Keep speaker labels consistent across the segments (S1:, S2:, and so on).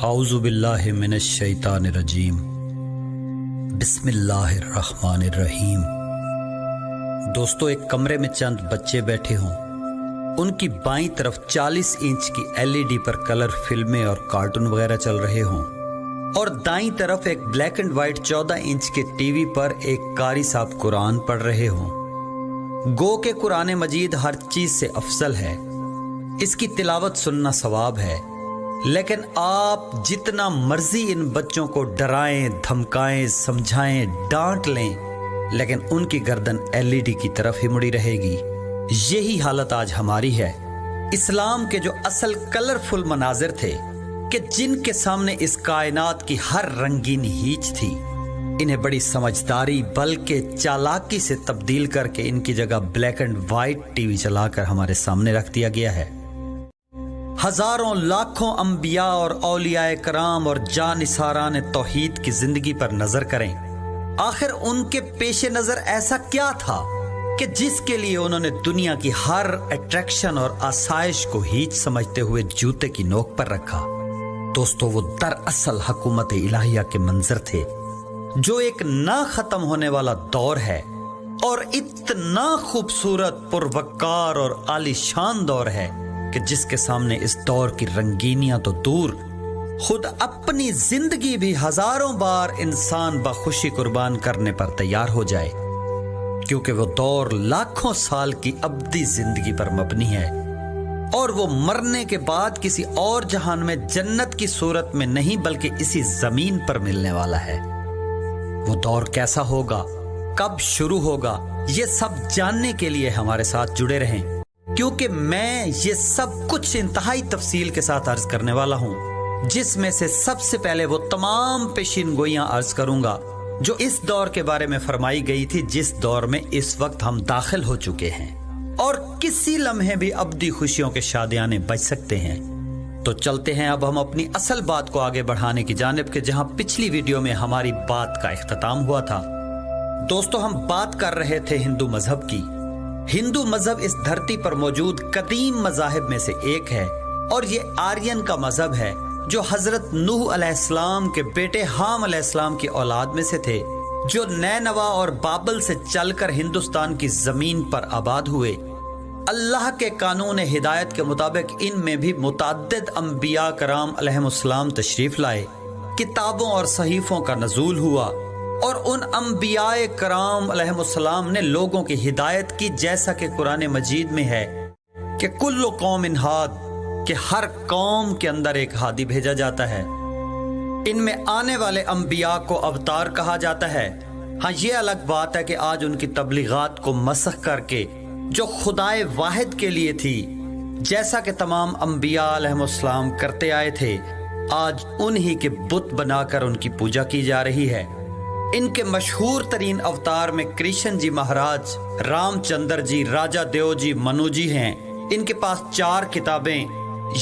S1: اعوذ باللہ من الشیطان الرجیم بسم اللہ الرحمن الرحیم۔ دوستو، ایک کمرے میں چند بچے بیٹھے ہوں، ان کی بائیں طرف 40 انچ کی LED پر کلر فلمیں اور کارٹون وغیرہ چل رہے ہوں، اور دائیں طرف ایک بلیک اینڈ وائٹ 14 انچ کے ٹی وی پر ایک قاری صاحب قرآن پڑھ رہے ہوں۔ گو کہ قرآن مجید ہر چیز سے افضل ہے، اس کی تلاوت سننا ثواب ہے، لیکن آپ جتنا مرضی ان بچوں کو ڈرائیں، دھمکائیں، سمجھائیں، ڈانٹ لیں، لیکن ان کی گردن LED کی طرف ہی مڑی رہے گی۔ یہی حالت آج ہماری ہے۔ اسلام کے جو اصل کلرفل مناظر تھے کہ جن کے سامنے اس کائنات کی ہر رنگین ہیچ تھی، انہیں بڑی سمجھداری بلکہ چالاکی سے تبدیل کر کے ان کی جگہ black and white T V چلا کر ہمارے سامنے رکھ دیا گیا ہے۔ ہزاروں لاکھوں انبیاء اور اولیاء کرام اور جانثاران توحید کی زندگی پر نظر کریں، آخر ان کے پیش نظر ایسا کیا تھا کہ جس کے لیے انہوں نے دنیا کی ہر اٹریکشن اور آسائش کو ہیچ سمجھتے ہوئے جوتے کی نوک پر رکھا؟ دوستو، وہ دراصل حکومت الہیہ کے منظر تھے، جو ایک نہ ختم ہونے والا دور ہے، اور اتنا خوبصورت، پروقار اور عالی شان دور ہے کہ جس کے سامنے اس دور کی رنگینیاں تو دور، خود اپنی زندگی بھی ہزاروں بار انسان بخوشی قربان کرنے پر تیار ہو جائے، کیونکہ وہ دور لاکھوں سال کی ابدی زندگی پر مبنی ہے، اور وہ مرنے کے بعد کسی اور جہان میں جنت کی صورت میں نہیں بلکہ اسی زمین پر ملنے والا ہے۔ وہ دور کیسا ہوگا، کب شروع ہوگا، یہ سب جاننے کے لیے ہمارے ساتھ جڑے رہیں، کیونکہ میں یہ سب کچھ انتہائی تفصیل کے ساتھ عرض کرنے والا ہوں، جس میں سے سب سے پہلے وہ تمام پیشین گوئیاں عرض کروں گا جو اس دور کے بارے میں فرمائی گئی تھی، جس دور میں اس وقت ہم داخل ہو چکے ہیں، اور کسی لمحے بھی ابدی خوشیوں کے شادیانے بچ سکتے ہیں۔ تو چلتے ہیں اب ہم اپنی اصل بات کو آگے بڑھانے کی جانب کے، جہاں پچھلی ویڈیو میں ہماری بات کا اختتام ہوا تھا۔ دوستو، ہم بات کر رہے تھے ہندو مذہب کی۔ ہندو مذہب اس دھرتی پر موجود قدیم مذاہب میں سے ایک ہے، اور یہ آرین کا مذہب ہے، جو حضرت نوح علیہ السلام کے بیٹے حام علیہ السلام کی اولاد میں سے تھے، جو نینوا اور بابل سے چل کر ہندوستان کی زمین پر آباد ہوئے۔ اللہ کے قانون ہدایت کے مطابق ان میں بھی متعدد انبیاء کرام علیہم السلام تشریف لائے، کتابوں اور صحیفوں کا نزول ہوا، اور ان انبیاء کرام علیہم السلام نے لوگوں کی ہدایت کی، جیسا کہ قرآن مجید میں ہے کہ کل قوم ہاد، کہ ہر قوم کے اندر ایک ہادی بھیجا جاتا ہے۔ ان میں آنے والے انبیاء کو اوتار کہا جاتا ہے۔ ہاں، یہ الگ بات ہے کہ آج ان کی تبلیغات کو مسخ کر کے جو خدائے واحد کے لیے تھی، جیسا کہ تمام انبیاء علیہم السلام کرتے آئے تھے، آج انہی کے بت بنا کر ان کی پوجا کی جا رہی ہے۔ ان کے مشہور ترین اوتار میں کرشن جی مہاراج، رام چندر جی، راجا دیو جی، منو جی ہیں۔ ان کے پاس 4 کتابیں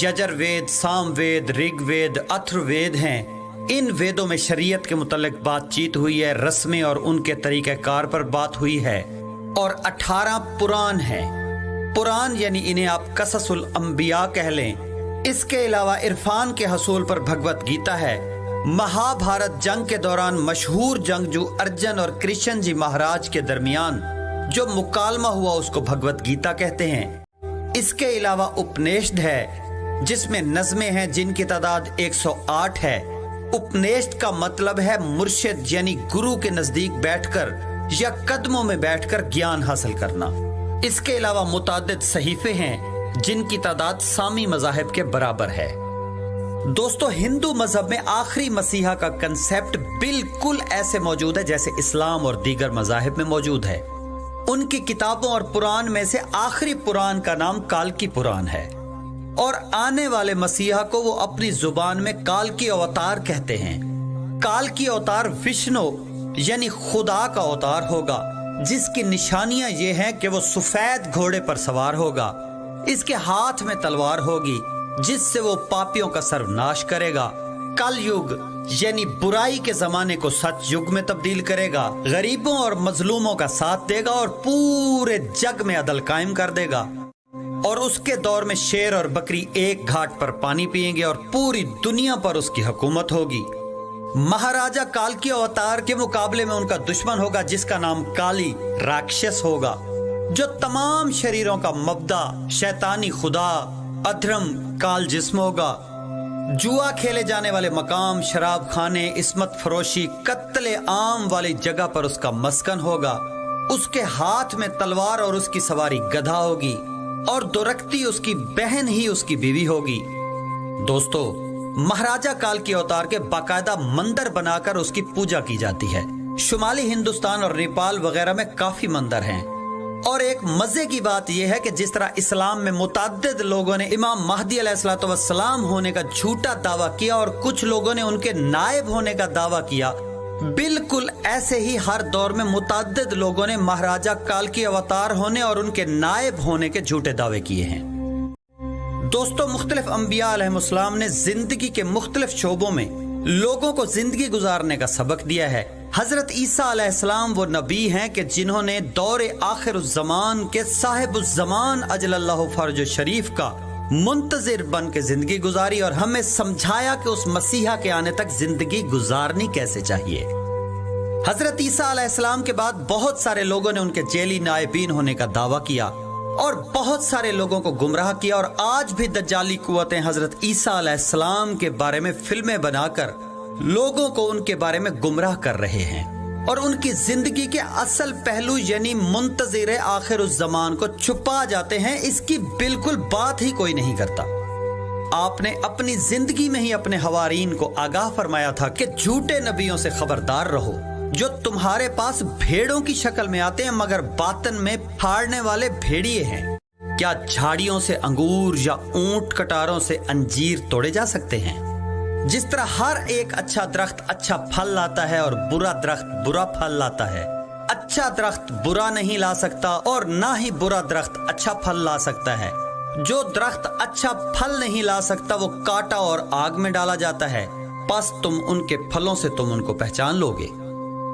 S1: یجر وید، سام وید، رگ وید، اتھر وید ہیں۔ ان ویدوں میں شریعت کے متعلق بات چیت ہوئی ہے، رسمیں اور ان کے طریقہ کار پر بات ہوئی ہے، اور 18 پران ہیں۔ پران یعنی انہیں آپ قصص الانبیاء کہہ لیں۔ اس کے علاوہ عرفان کے حصول پر بھگوت گیتا ہے۔ مہا بھارت جنگ کے دوران مشہور جنگجو ارجن اور کرشن جی مہاراج کے درمیان جو مکالمہ ہوا، اس کو بھگوت گیتا کہتے ہیں۔ اس کے علاوہ اپنیشد ہے، جس میں نظمیں ہیں، جن کی تعداد 108 ہے۔ اپنیشد کا مطلب ہے مرشد، یعنی گرو کے نزدیک بیٹھ کر یا قدموں میں بیٹھ کر گیان حاصل کرنا۔ اس کے علاوہ متعدد صحیفے ہیں، جن کی تعداد سامی مذاہب کے برابر ہے۔ دوستو، ہندو مذہب میں آخری مسیحا کا کنسیپٹ بالکل ایسے موجود ہے جیسے اسلام اور دیگر مذاہب میں موجود ہے۔ ان کی کتابوں اور پران میں سے آخری پران کا نام کالکی پران ہے، اور آنے والے مسیحا کو وہ اپنی زبان میں کالکی اوتار کہتے ہیں۔ کالکی اوتار وشنو یعنی خدا کا اوتار ہوگا، جس کی نشانیاں یہ ہیں کہ وہ سفید گھوڑے پر سوار ہوگا، اس کے ہاتھ میں تلوار ہوگی، جس سے وہ پاپیوں کا سروناش کرے گا، کل یگ یعنی برائی کے زمانے کو سچ یگ میں تبدیل کرے گا، غریبوں اور مظلوموں کا ساتھ دے گا، اور پورے جگ میں عدل قائم کر دے گا۔ اور اس کے دور میں شیر اور بکری ایک گھاٹ پر پانی پئیں گے اور پوری دنیا پر اس کی حکومت ہوگی۔ مہاراجا کالکی اوتار کے مقابلے میں ان کا دشمن ہوگا جس کا نام کالی راکشس ہوگا، جو تمام شریروں کا مبدا، شیطانی خدا، ادھرم کال جسم ہوگا۔ جوا کھیلے جانے والے مقام، شراب خانے، عصمت فروشی، قتل عام والی جگہ پر اس کا مسکن ہوگا۔ اس کے ہاتھ میں تلوار اور اس کی سواری گدھا ہوگی، اور درکتی اس کی بہن ہی اس کی بیوی ہوگی۔ دوستو، مہاراجا کالکی اوتار کے باقاعدہ مندر بنا کر اس کی پوجا کی جاتی ہے۔ شمالی ہندوستان اور نیپال وغیرہ میں کافی مندر ہیں۔ اور ایک مزے کی بات یہ ہے کہ جس طرح اسلام میں متعدد لوگوں نے امام مہدی علیہ السلام ہونے کا جھوٹا دعویٰ کیا اور کچھ لوگوں نے ان کے نائب ہونے کا دعویٰ کیا، بالکل ایسے ہی ہر دور میں متعدد لوگوں نے مہاراجا کالکی اوتار ہونے اور ان کے نائب ہونے کے جھوٹے دعوے کیے ہیں۔ دوستو، مختلف انبیاء علیہ السلام نے زندگی کے مختلف شعبوں میں لوگوں کو زندگی گزارنے کا سبق دیا ہے۔ حضرت عیسیٰ علیہ السلام وہ نبی ہیں کہ جنہوں نے دور آخر الزمان کے صاحب الزمان اجل اللہ فرج شریف کا منتظر بن کے زندگی گزاری اور ہمیں سمجھایا کہ اس مسیحا کے آنے تک زندگی گزارنی کیسے چاہیے۔ حضرت عیسیٰ علیہ السلام کے بعد بہت سارے لوگوں نے ان کے جیلی نائبین ہونے کا دعویٰ کیا اور بہت سارے لوگوں کو گمراہ کیا، اور آج بھی دجالی قوتیں حضرت عیسیٰ علیہ السلام کے بارے میں فلمیں بنا کر لوگوں کو ان کے بارے میں گمراہ کر رہے ہیں، اور ان کی زندگی کے اصل پہلو یعنی منتظر آخر الزمان کو چھپا جاتے ہیں۔ اس کی بالکل بات ہی کوئی نہیں کرتا۔ آپ نے اپنی زندگی میں ہی اپنے حوارین کو آگاہ فرمایا تھا کہ جھوٹے نبیوں سے خبردار رہو، جو تمہارے پاس بھیڑوں کی شکل میں آتے ہیں مگر باطن میں پھاڑنے والے بھیڑیے ہیں۔ کیا جھاڑیوں سے انگور یا اونٹ کٹاروں سے انجیر توڑے جا سکتے ہیں؟ جس طرح ہر ایک اچھا درخت اچھا پھل لاتا ہے اور برا درخت برا پھل لاتا ہے، اچھا درخت برا نہیں لا سکتا اور نہ ہی برا درخت اچھا پھل لا سکتا ہے۔ جو درخت اچھا پھل نہیں لا سکتا وہ کاٹا اور آگ میں ڈالا جاتا ہے، پس تم ان کے پھلوں سے تم ان کو پہچان لو گے۔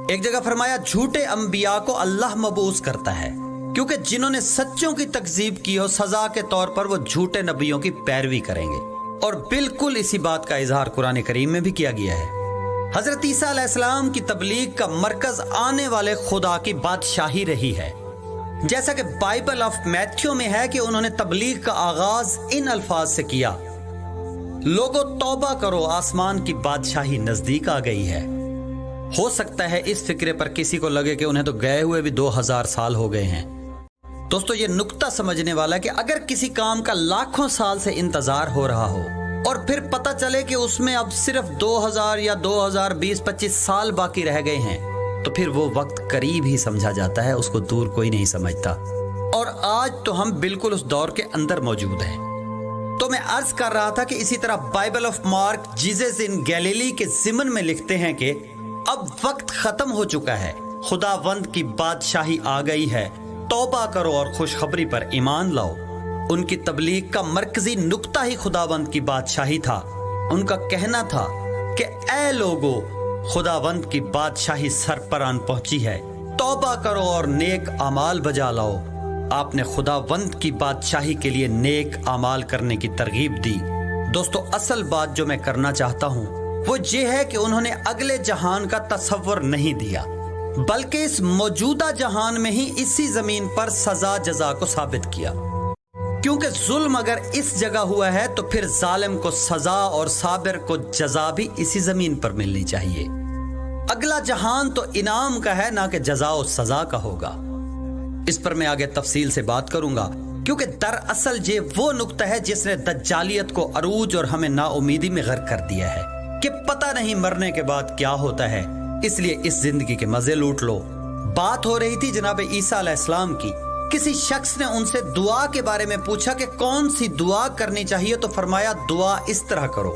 S1: ایک جگہ فرمایا، جھوٹے انبیاء کو اللہ مبعوث کرتا ہے کیونکہ جنہوں نے سچوں کی تکذیب کی ہو سزا کے طور پر وہ جھوٹے نبیوں کی پیروی کریں گے، اور بالکل اسی بات کا اظہار قرآن کریم میں بھی کیا گیا ہے۔ حضرت عیسیٰ علیہ السلام کی تبلیغ کا مرکز آنے والے خدا کی بادشاہی رہی ہے، جیسا کہ بائبل آف میتھیو میں ہے کہ انہوں نے تبلیغ کا آغاز ان الفاظ سے کیا، لوگو توبہ کرو، آسمان کی بادشاہی نزدیک آ گئی ہے۔ ہو سکتا ہے اس فکرے پر کسی کو لگے کہ انہیں تو گئے ہوئے بھی 2000 سال ہو گئے ہیں۔ دوستو، یہ نکتہ سمجھنے والا ہے کہ اگر کسی کام کا لاکھوں سال سے انتظار ہو رہا ہو اور پھر پتہ چلے کہ اس میں اب صرف 2000 یا 2020-25 سال باقی رہ گئے ہیں، تو پھر وہ وقت قریب ہی سمجھا جاتا ہے، اس کو دور کوئی نہیں سمجھتا۔ اور آج تو ہم بالکل اس دور کے اندر موجود ہیں۔ تو میں عرض کر رہا تھا کہ اسی طرح Bible of mark Jesus in Galilee کے ضمن میں لکھتے ہیں کہ اب وقت ختم ہو چکا ہے، خداوند کی بادشاہی آ گئی ہے، توبہ کرو اور خوشخبری پر ایمان لاؤ۔ ان کی تبلیغ کا مرکزی نقطہ ہی خداوند کی بادشاہی تھا۔ ان کا کہنا تھا کہ اے لوگو، خداوند کی بادشاہی سر پر آن پہنچی ہے، توبہ کرو اور نیک اعمال بجا لاؤ۔ آپ نے خداوند کی بادشاہی کے لیے نیک اعمال کرنے کی ترغیب دی۔ دوستو، اصل بات جو میں کرنا چاہتا ہوں وہ یہ ہے کہ انہوں نے اگلے جہان کا تصور نہیں دیا، بلکہ اس موجودہ جہان میں ہی اسی زمین پر سزا جزا کو ثابت کیا، کیونکہ ظلم اگر اس جگہ ہوا ہے تو پھر ظالم کو سزا اور صابر کو جزا بھی اسی زمین پر ملنی چاہیے۔ اگلا جہان تو انعام کا ہے، نہ کہ جزا و سزا کا ہوگا۔ اس پر میں آگے تفصیل سے بات کروں گا، کیونکہ دراصل یہ وہ نقطہ ہے جس نے دجالیت کو عروج اور ہمیں نا امیدی میں غرق کر دیا ہے کہ پتہ نہیں مرنے کے بعد کیا ہوتا ہے، اس لیے اس زندگی کے مزے لوٹ لو۔ بات ہو رہی تھی جناب عیسیٰ علیہ السلام کی۔ کسی شخص نے ان سے دعا کے بارے میں پوچھا کہ کون سی دعا کرنی چاہیے، تو فرمایا دعا اس طرح کرو،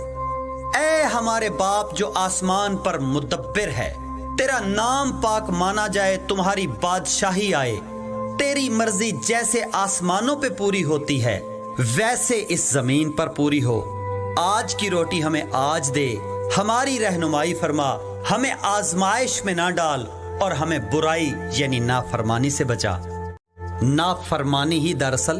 S1: اے ہمارے باپ جو آسمان پر مدبر ہے، تیرا نام پاک مانا جائے، تمہاری بادشاہی آئے، تیری مرضی جیسے آسمانوں پہ پوری ہوتی ہے ویسے اس زمین پر پوری ہو۔ آج کی روٹی ہمیں آج دے، ہماری رہنمائی فرما، ہمیں آزمائش میں نہ ڈال اور ہمیں برائی یعنی نافرمانی سے بچا۔ نافرمانی ہی دراصل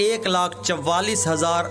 S1: 1,44,000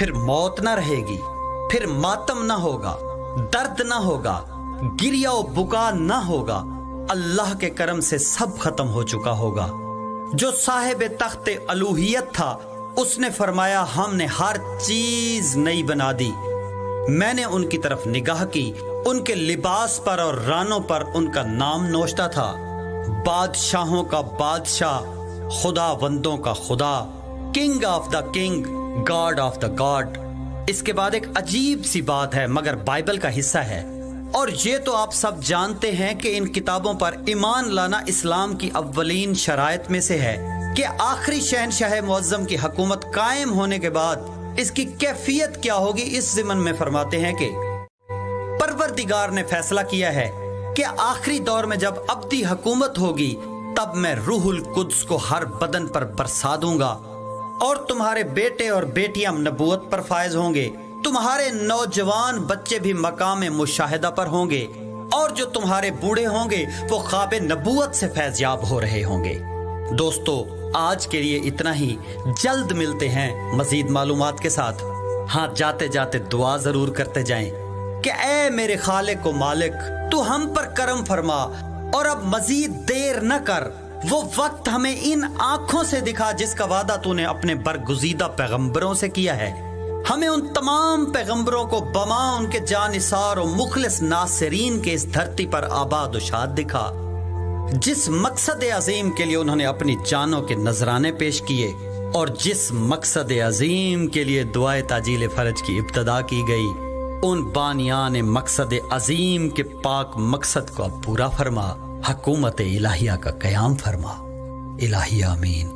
S1: پھر موت نہ رہے گی، پھر ماتم نہ ہوگا، درد نہ ہوگا، گریہ و بکا نہ ہوگا، اللہ کے کرم سے سب ختم ہو چکا ہوگا۔ جو صاحب تخت الوہیت تھا اس نے فرمایا ہم نے ہر چیز نئی بنا دی۔ میں نے ان کی طرف نگاہ کی، ان کے لباس پر اور رانوں پر ان کا نام نوشتہ تھا، بادشاہوں کا بادشاہ، خدا بندوں کا خدا، king of the king, god of the god. اس کے بعد ایک عجیب سی بات ہے مگر بائبل کا حصہ ہے، اور یہ تو آپ سب جانتے ہیں کہ ان کتابوں پر ایمان لانا اسلام کی اولین شرائط میں سے ہے کہ آخری شہنشاہ معظم کی حکومت قائم ہونے کے بعد اس کی کیفیت کیا ہوگی۔ اس ضمن میں فرماتے ہیں کہ پروردگار نے فیصلہ کیا ہے کہ آخری دور میں جب ابدی حکومت ہوگی تب میں روح القدس کو ہر بدن پر برسا دوں گا، اور تمہارے بیٹے اور بیٹیاں نبوت پر فائز ہوں گے، تمہارے نوجوان بچے بھی مقام مشاہدہ پر ہوں گے، اور جو تمہارے بوڑھے ہوں گے وہ خواب نبوت سے فیض یاب ہو رہے ہوں گے۔ دوستو آج کے لیے اتنا ہی، جلد ملتے ہیں مزید معلومات کے ساتھ۔ ہاں جاتے جاتے دعا ضرور کرتے جائیں کہ اے میرے خالق و مالک تو ہم پر کرم فرما، اور اب مزید دیر نہ کر، وہ وقت ہمیں ان آنکھوں سے دکھا جس کا وعدہ تو نے اپنے برگزیدہ پیغمبروں سے کیا ہے۔ ہمیں ان تمام پیغمبروں کو بما ان کے جانثار و مخلص ناصرین کے اس دھرتی پر آباد و شاد دکھا، جس مقصد عظیم کے لیے انہوں نے اپنی جانوں کے نذرانے پیش کیے، اور جس مقصد عظیم کے لیے دعائے تاجیل فرج کی ابتدا کی گئی، ان بانیان مقصد عظیم کے پاک مقصد کو اب پورا فرما، حکومت الہیہ کا قیام فرما۔ الہی آمین۔